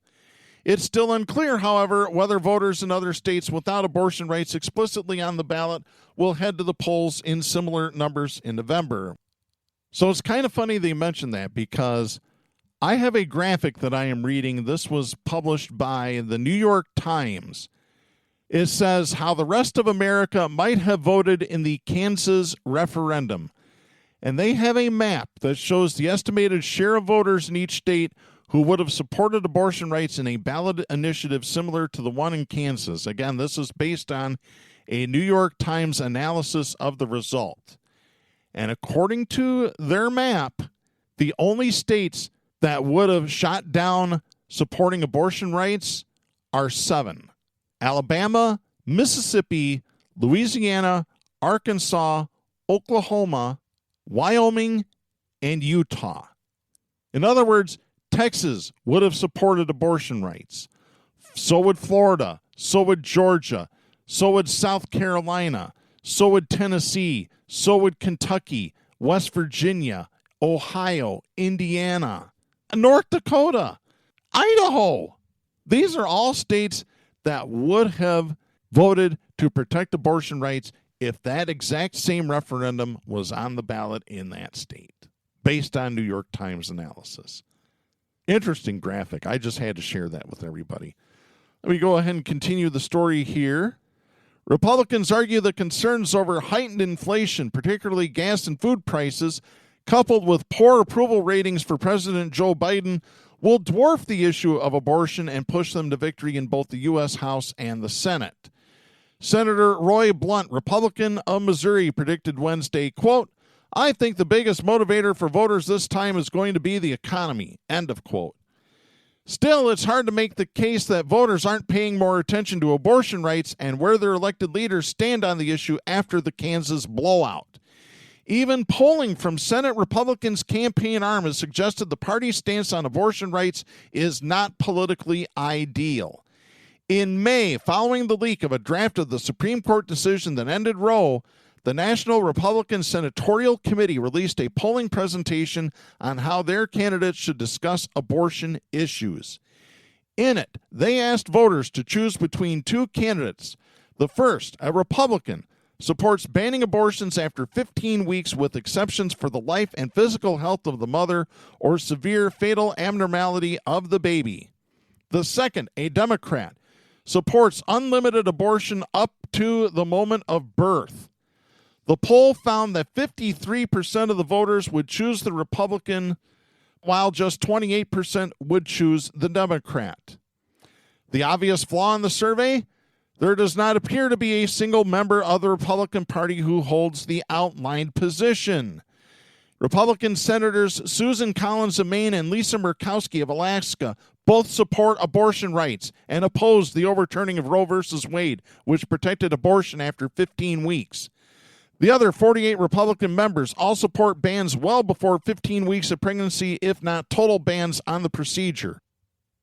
It's still unclear, however, whether voters in other states without abortion rights explicitly on the ballot will head to the polls in similar numbers in November. So it's kind of funny they mentioned that, because I have a graphic that I am reading. This was published by the New York Times. It says how the rest of America might have voted in the Kansas referendum. And they have a map that shows the estimated share of voters in each state who would have supported abortion rights in a ballot initiative similar to the one in Kansas. Again, this is based on a New York Times analysis of the result. And according to their map, the only states that would have shot down supporting abortion rights are 7. Alabama, Mississippi, Louisiana, Arkansas, Oklahoma, Wyoming, and Utah. In other words, Texas would have supported abortion rights. So would Florida. So would Georgia. So would South Carolina. So would Tennessee. So would Kentucky, West Virginia, Ohio, Indiana, North Dakota, Idaho. These are all states that would have voted to protect abortion rights if that exact same referendum was on the ballot in that state, based on New York Times analysis. Interesting graphic. I just had to share that with everybody. Let me go ahead and continue the story here. Republicans argue that concerns over heightened inflation, particularly gas and food prices, coupled with poor approval ratings for President Joe Biden, will dwarf the issue of abortion and push them to victory in both the U.S. House and the Senate. Senator Roy Blunt, Republican of Missouri, predicted Wednesday, quote, "I think the biggest motivator for voters this time is going to be the economy," end of quote. Still, it's hard to make the case that voters aren't paying more attention to abortion rights and where their elected leaders stand on the issue after the Kansas blowout. Even polling from Senate Republicans' campaign arm has suggested the party's stance on abortion rights is not politically ideal. In May, following the leak of a draft of the Supreme Court decision that ended Roe, the National Republican Senatorial Committee released a polling presentation on how their candidates should discuss abortion issues. In it, they asked voters to choose between 2 candidates. The first, a Republican, supports banning abortions after 15 weeks with exceptions for the life and physical health of the mother or severe fatal abnormality of the baby. The second, a Democrat, supports unlimited abortion up to the moment of birth. The poll found that 53% of the voters would choose the Republican, while just 28% would choose the Democrat. The obvious flaw in the survey? There does not appear to be a single member of the Republican Party who holds the outlined position. Republican Senators Susan Collins of Maine and Lisa Murkowski of Alaska both support abortion rights and oppose the overturning of Roe v. Wade, which protected abortion after 15 weeks. The other 48 Republican members all support bans well before 15 weeks of pregnancy, if not total bans on the procedure.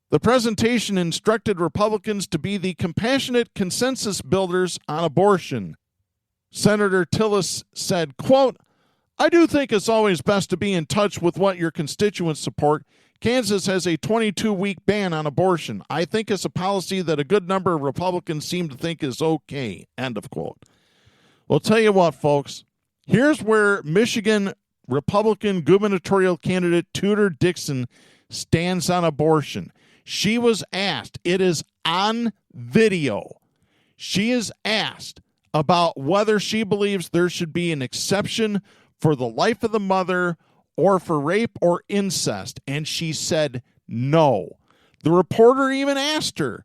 The presentation instructed Republicans to be the compassionate consensus builders on abortion. Senator Tillis said, quote, "I do think it's always best to be in touch with what your constituents support. Kansas has a 22-week ban on abortion. I think it's a policy that a good number of Republicans seem to think is okay," end of quote. Well, tell you what, folks, here's where Michigan Republican gubernatorial candidate Tudor Dixon stands on abortion. She was asked, it is on video, she is asked about whether she believes there should be an exception for the life of the mother or for rape or incest, and she said no. The reporter even asked her,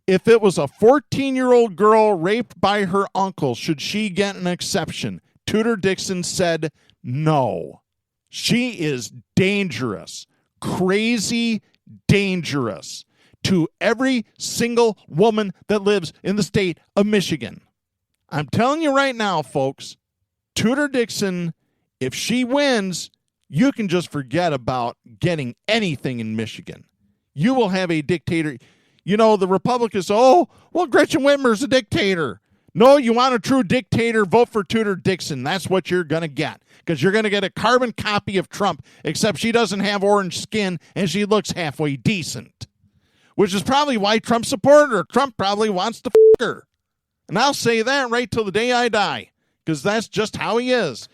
if it was a 14-year-old girl raped by her uncle, should she get an exception? Tudor Dixon said no. She is dangerous, crazy dangerous to every single woman that lives in the state of Michigan. I'm telling you right now, folks, Tudor Dixon, if she wins, you can just forget about getting anything in Michigan. You will have a dictator. You know, the Republicans, oh, well, Gretchen Whitmer's a dictator. No, you want a true dictator, vote for Tudor Dixon. That's what you're going to get, because you're going to get a carbon copy of Trump, except she doesn't have orange skin and she looks halfway decent, which is probably why Trump supported her. Trump probably wants to f*** her. And I'll say that right till the day I die, because that's just how he is.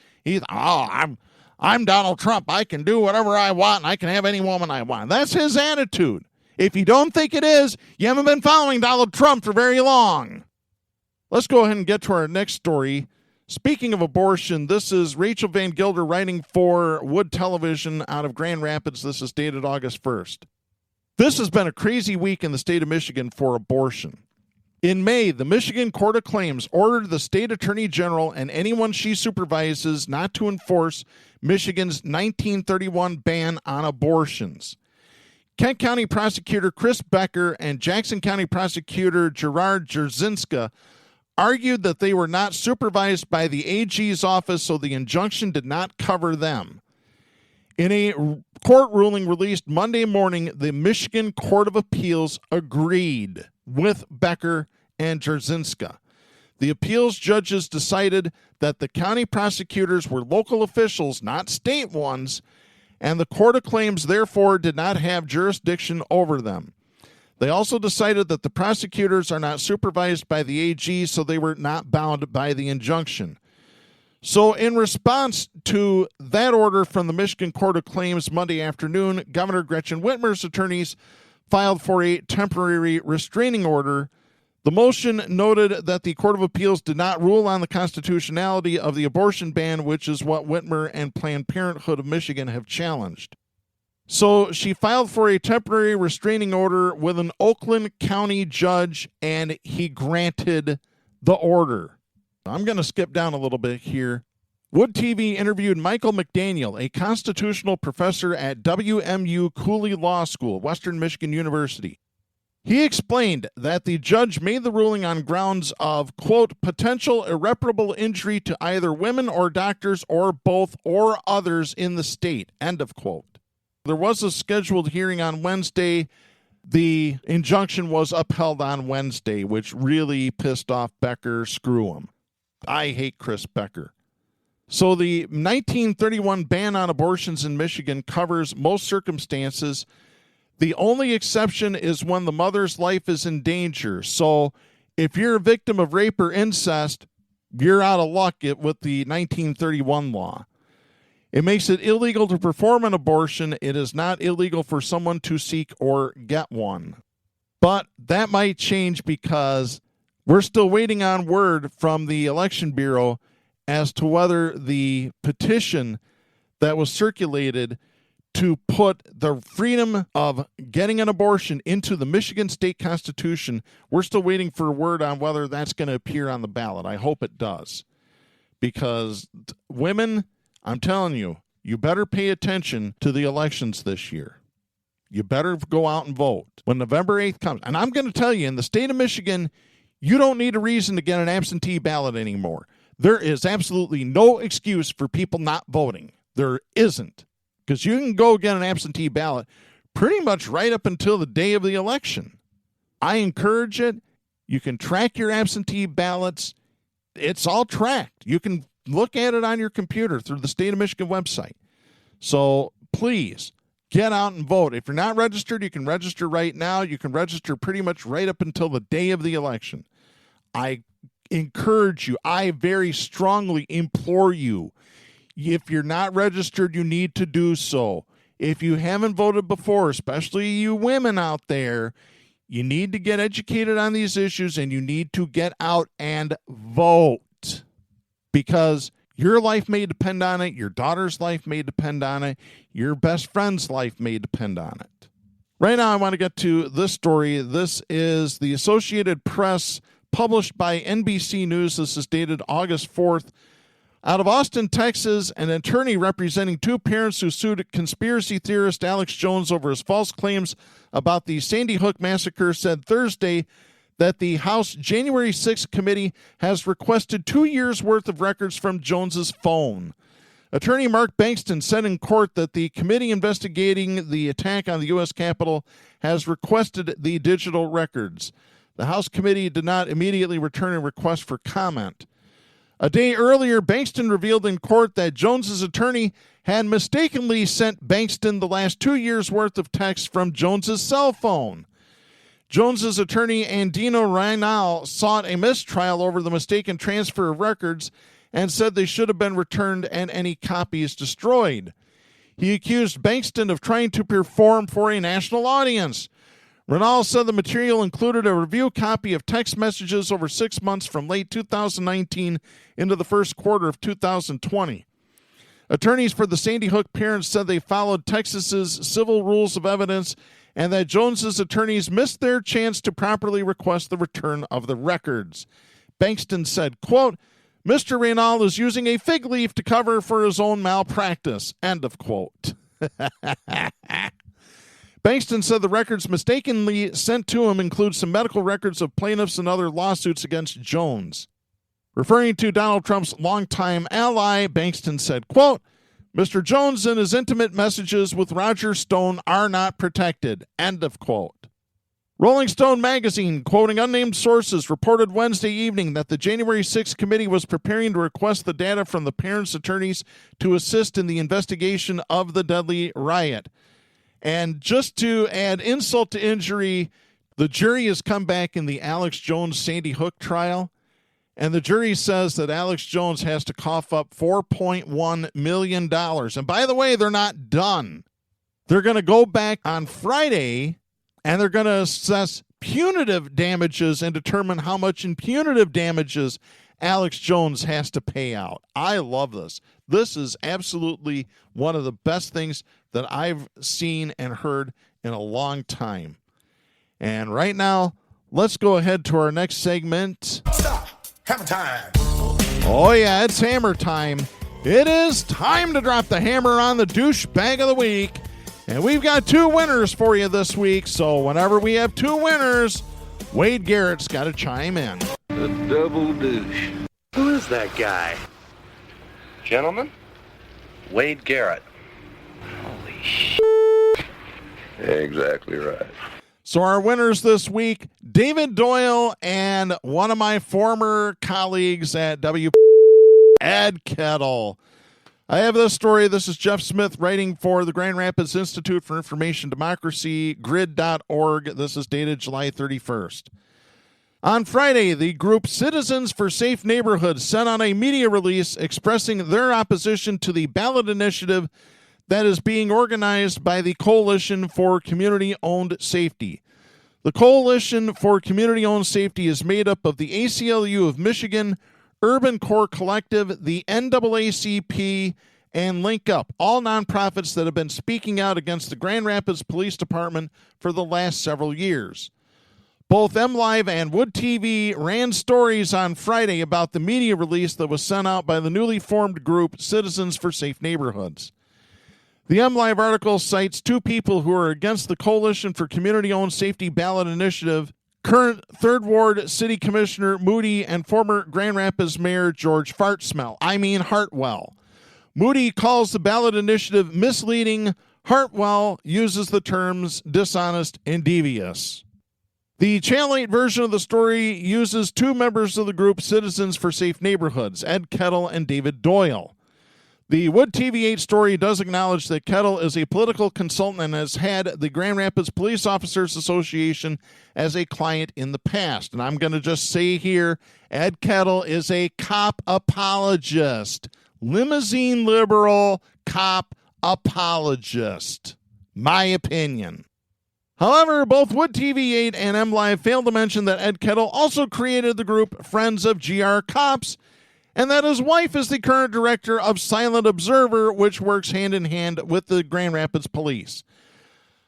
I'm Donald Trump. I can do whatever I want, and I can have any woman I want. That's his attitude. If you don't think it is, you haven't been following Donald Trump for very long. Let's go ahead and get to our next story. Speaking of abortion, this is Rachel Van Gilder writing for Wood Television out of Grand Rapids. This is dated August 1st. This has been a crazy week in the state of Michigan for abortion. In May, the Michigan Court of Claims ordered the state attorney general and anyone she supervises not to enforce Michigan's 1931 ban on abortions. Kent County Prosecutor Chris Becker and Jackson County Prosecutor Gerard Jerzinska argued that they were not supervised by the AG's office, so the injunction did not cover them. In a court ruling released Monday morning, the Michigan Court of Appeals agreed with Becker and Jerzinska. The appeals judges decided that the county prosecutors were local officials, not state ones, and the Court of Claims therefore did not have jurisdiction over them. They also decided that the prosecutors are not supervised by the AG, so they were not bound by the injunction. So in response to that order from the Michigan Court of Claims Monday afternoon, Governor Gretchen Whitmer's attorneys filed for a temporary restraining order. The motion noted that the Court of Appeals did not rule on the constitutionality of the abortion ban, which is what Whitmer and Planned Parenthood of Michigan have challenged. So she filed for a temporary restraining order with an Oakland County judge, and he granted the order. I'm going to skip down a little bit here. Wood TV interviewed Michael McDaniel, a constitutional professor at WMU Cooley Law School, Western Michigan University. He explained that the judge made the ruling on grounds of, quote, potential irreparable injury to either women or doctors or both or others in the state, end of quote. There was a scheduled hearing on Wednesday. The injunction was upheld on Wednesday, which really pissed off Becker. Screw him. I hate Chris Becker. So the 1931 ban on abortions in Michigan covers most circumstances. The only exception is when the mother's life is in danger. So if you're a victim of rape or incest, you're out of luck with the 1931 law. It makes it illegal to perform an abortion. It is not illegal for someone to seek or get one. But that might change because we're still waiting on word from the Election Bureau as to whether the petition that was circulated to put the freedom of getting an abortion into the Michigan State Constitution, we're still waiting for word on whether that's going to appear on the ballot. I hope it does. Because women, I'm telling you, you better pay attention to the elections this year. You better go out and vote when November 8th comes. And I'm going to tell you, in the state of Michigan, you don't need a reason to get an absentee ballot anymore. There is absolutely no excuse for people not voting. There isn't. Because you can go get an absentee ballot pretty much right up until the day of the election. I encourage it. You can track your absentee ballots. It's all tracked. You can look at it on your computer through the State of Michigan website. So please get out and vote. If you're not registered, you can register right now. You can register pretty much right up until the day of the election. I encourage you. I very strongly implore you. If you're not registered, you need to do so. If you haven't voted before, especially you women out there, you need to get educated on these issues and you need to get out and vote. Because your life may depend on it, your daughter's life may depend on it, your best friend's life may depend on it. Right now, I want to get to this story. This is the Associated Press, published by NBC News. This is dated August 4th. Out of Austin, Texas, an attorney representing two parents who sued conspiracy theorist Alex Jones over his false claims about the Sandy Hook massacre said Thursday that the House January 6th committee has requested 2 years' worth of records from Jones's phone. Attorney Mark Bankston said in court that the committee investigating the attack on the U.S. Capitol has requested the digital records. The House committee did not immediately return a request for comment. A day earlier, Bankston revealed in court that Jones's attorney had mistakenly sent Bankston the last 2 years' worth of texts from Jones's cell phone. Jones's attorney, Andino Reinal, sought a mistrial over the mistaken transfer of records and said they should have been returned and any copies destroyed. He accused Bankston of trying to perform for a national audience. Reinal said the material included a review copy of text messages over 6 months from late 2019 into the first quarter of 2020. Attorneys for the Sandy Hook parents said they followed Texas's civil rules of evidence and that Jones's attorneys missed their chance to properly request the return of the records. Bankston said, quote, Mr. Reinal is using a fig leaf to cover for his own malpractice, end of quote. Bankston said the records mistakenly sent to him include some medical records of plaintiffs and other lawsuits against Jones. Referring to Donald Trump's longtime ally, Bankston said, quote, Mr. Jones and his intimate messages with Roger Stone are not protected, end of quote. Rolling Stone magazine, quoting unnamed sources, reported Wednesday evening that the January 6th committee was preparing to request the data from the parents' attorneys to assist in the investigation of the deadly riot. And just to add insult to injury, the jury has come back in the Alex Jones Sandy Hook trial, and the jury says that Alex Jones has to cough up $4.1 million. And by the way, they're not done. They're going to go back on Friday, and they're going to assess punitive damages and determine how much in punitive damages Alex Jones has to pay out. I love this. This is absolutely one of the best things that I've seen and heard in a long time. And right now, let's go ahead to our next segment. Stop. Hammer time. Oh, yeah, it's hammer time. It is time to drop the hammer on the douchebag of the week. And we've got 2 winners for you this week. So whenever we have 2 winners, Wade Garrett's got to chime in. The double douche. Who is that guy? Gentlemen, Wade Garrett. holy sh**. Exactly right. So our winners this week, David Doyle and one of my former colleagues at Ed Kettle. I have this story. This is Jeff Smith writing for the Grand Rapids Institute for Information Democracy, grid.org. This is dated July 31st. On Friday, the group Citizens for Safe Neighborhoods sent out a media release expressing their opposition to the ballot initiative that is being organized by the Coalition for Community-Owned Safety. The Coalition for Community-Owned Safety is made up of the ACLU of Michigan, Urban Core Collective, the NAACP, and Link Up, all nonprofits that have been speaking out against the Grand Rapids Police Department for the last several years. Both MLive and Wood TV ran stories on Friday about the media release that was sent out by the newly formed group Citizens for Safe Neighborhoods. The MLive article cites 2 people who are against the Coalition for Community-Owned Safety ballot initiative, current 3rd Ward City Commissioner Moody and former Grand Rapids Mayor George Hartwell. Moody calls the ballot initiative misleading. Hartwell uses the terms dishonest and devious. The Channel 8 version of the story uses 2 members of the group Citizens for Safe Neighborhoods, Ed Kettle and David Doyle. The Wood TV 8 story does acknowledge that Kettle is a political consultant and has had the Grand Rapids Police Officers Association as a client in the past. And I'm going to just say here, Ed Kettle is a cop apologist. Limousine liberal cop apologist. My opinion. However, both Wood TV 8 and MLive failed to mention that Ed Kettle also created the group Friends of GR Cops, and that his wife is the current director of Silent Observer, which works hand-in-hand with the Grand Rapids Police.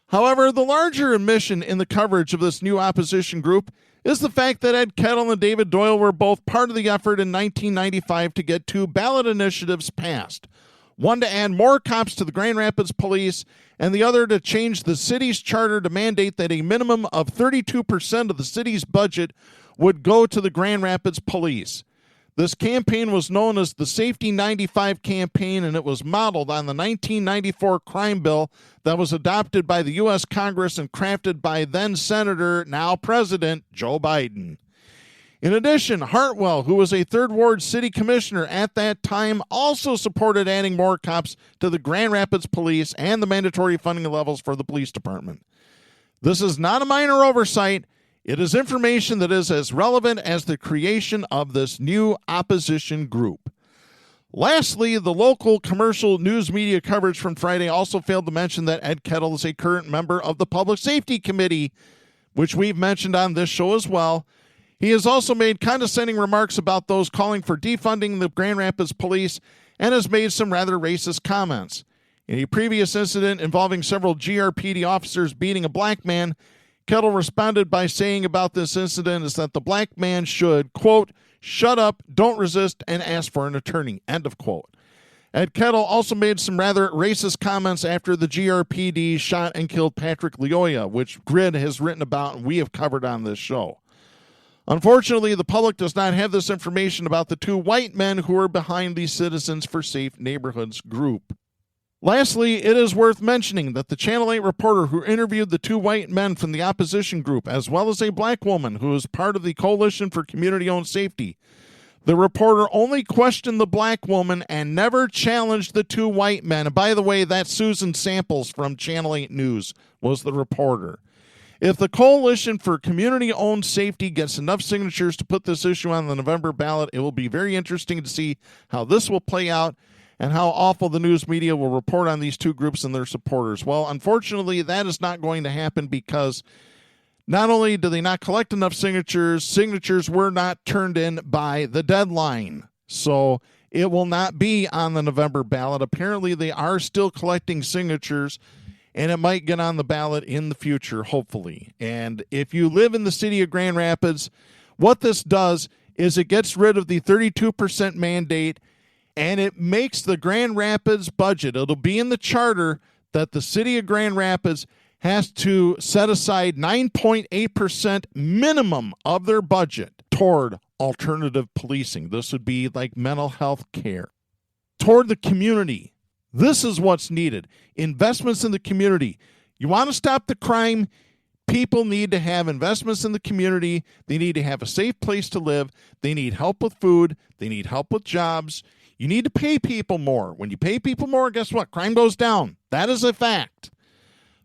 However, the larger omission in the coverage of this new opposition group is the fact that Ed Kettle and David Doyle were both part of the effort in 1995 to get 2 ballot initiatives passed. One to add more cops to the Grand Rapids Police, and the other to change the city's charter to mandate that a minimum of 32% of the city's budget would go to the Grand Rapids Police. This campaign was known as the Safety 95 campaign, and it was modeled on the 1994 crime bill that was adopted by the U.S. Congress and crafted by then Senator, now President, Joe Biden. In addition, Hartwell, who was a 3rd Ward city commissioner at that time, also supported adding more cops to the Grand Rapids Police and the mandatory funding levels for the police department. This is not a minor oversight. It is information that is as relevant as the creation of this new opposition group. Lastly, the local commercial news media coverage from Friday also failed to mention that Ed Kettle is a current member of the Public Safety Committee, which we've mentioned on this show as well. He has also made condescending remarks about those calling for defunding the Grand Rapids Police and has made some rather racist comments. In a previous incident involving several GRPD officers beating a black man, Kettle responded by saying about this incident is that the black man should, quote, shut up, don't resist, and ask for an attorney, end of quote. Ed Kettle also made some rather racist comments after the GRPD shot and killed Patrick Leoya, which Grid has written about and we have covered on this show. Unfortunately, the public does not have this information about the 2 white men who are behind the Citizens for Safe Neighborhoods group. Lastly, it is worth mentioning that the Channel 8 reporter who interviewed the 2 white men from the opposition group, as well as a black woman who is part of the Coalition for Community-Owned Safety, the reporter only questioned the black woman and never challenged the 2 white men. And by the way, that's Susan Samples from Channel 8 News was the reporter. If the Coalition for Community-Owned Safety gets enough signatures to put this issue on the November ballot, it will be very interesting to see how this will play out and how awful the news media will report on these 2 groups and their supporters. Well, unfortunately, that is not going to happen because not only do they not collect enough signatures were not turned in by the deadline. So it will not be on the November ballot. Apparently, they are still collecting signatures, and it might get on the ballot in the future, hopefully. And if you live in the city of Grand Rapids, what this does is it gets rid of the 32% mandate, and it makes the Grand Rapids budget, it'll be in the charter that the city of Grand Rapids has to set aside 9.8% minimum of their budget toward alternative policing. This would be like mental health care. Toward the community. This is what's needed. Investments in the community. You want to stop the crime? People need to have investments in the community. They need to have a safe place to live. They need help with food. They need help with jobs. You need to pay people more. When you pay people more, guess what? Crime goes down. That is a fact.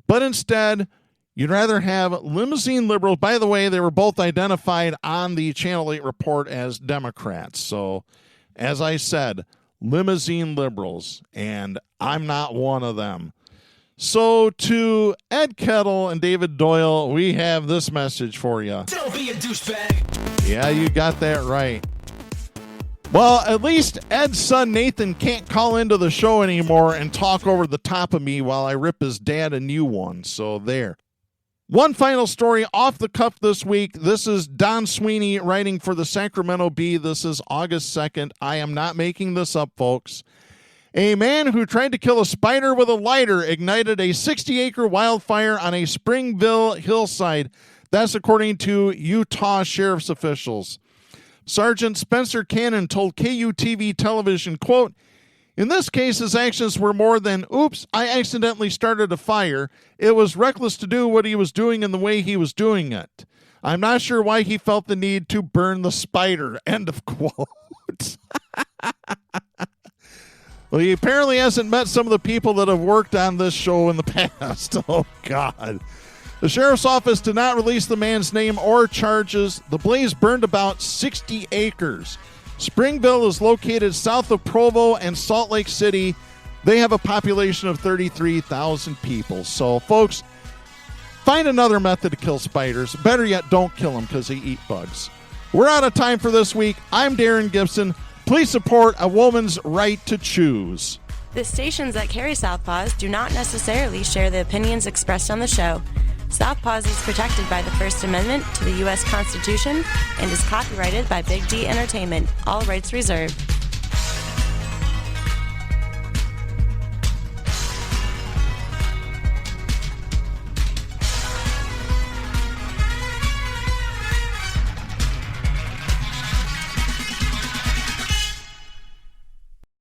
But instead, you'd rather have limousine liberals. By the way, they were both identified on the Channel 8 report as Democrats. So, as I said, limousine liberals, and I'm not one of them. So, to Ed Kettle and David Doyle, we have this message for you. Don't be a douchebag. Yeah, you got that right. Well, at least Ed's son Nathan can't call into the show anymore and talk over the top of me while I rip his dad a new one. So there. One final story off the cuff this week. This is Don Sweeney writing for the Sacramento Bee. This is August 2nd. I am not making this up, folks. A man who tried to kill a spider with a lighter ignited a 60-acre wildfire on a Springville hillside. That's according to Utah sheriff's officials. Sergeant Spencer Cannon told KUTV television, quote, "In this case, his actions were more than, oops, I accidentally started a fire. It was reckless to do what he was doing in the way he was doing it. I'm not sure why he felt the need to burn the spider," end of quote. Well, he apparently hasn't met some of the people that have worked on this show in the past. Oh, God. The sheriff's office did not release the man's name or charges. The blaze burned about 60 acres. Springville is located south of Provo and Salt Lake City. They have a population of 33,000 people. So, folks, find another method to kill spiders. Better yet, don't kill them because they eat bugs. We're out of time for this week. I'm Darren Gibson. Please support a woman's right to choose. The stations that carry Southpaws do not necessarily share the opinions expressed on the show. Southpaws is protected by the First Amendment to the U.S. Constitution and is copyrighted by Big D Entertainment. All rights reserved.